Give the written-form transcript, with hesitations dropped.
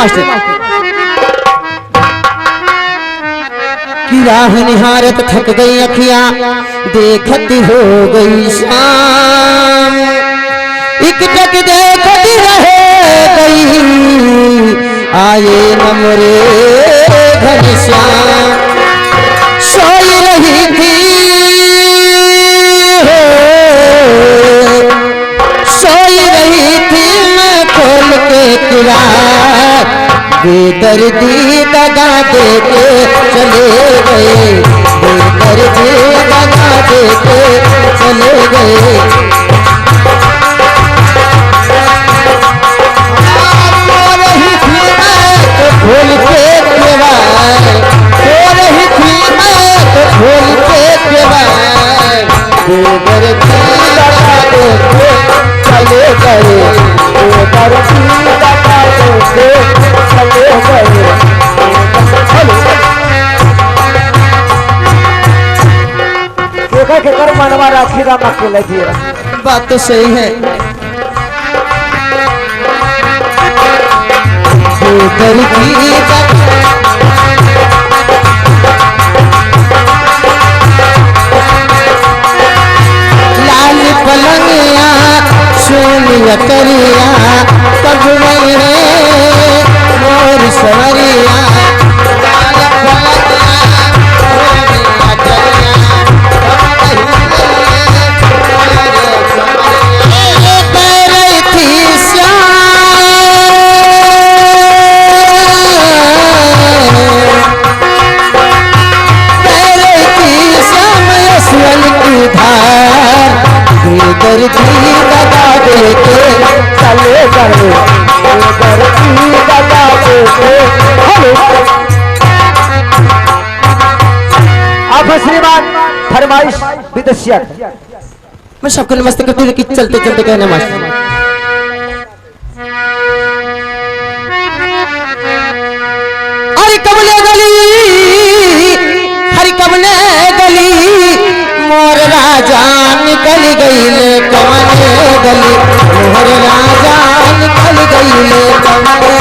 Master की राह निहारत थक गई अखियां देखती हो गई शाम एक टक देखती रह गई आए नमरे घनश्याम सोई रही थी सोई रही थी मैं खोल के किराए बेदर्दी दगा दे के चले गए बेदर्दी दगा दे के चले गए खोल के केवाड़ सो रही थी मैं तो खोल के केवाड़ बेदर्दी दगा दे के चले गए बेदर्दी दगा दे के चले गए। देखा के कर मनवा राखी राम अकेले दिया बात तो सही है लाल पलंगिया सोनिया करिया कब नहीं है मोर सवरिया लाल पलंगिया सोनिया करिया दर्दी दगा दे के चले गए दर्दी दगा दे के आप श्रीमान फरमाइश विदेशियत मैं सबको नमस्ते करते हुए चलते चलते कहना मास्टर हरी कमले गली हरी कमले गली मोर राजा निकल गई ले कमले गली मोर राजा निकल गई ले कमले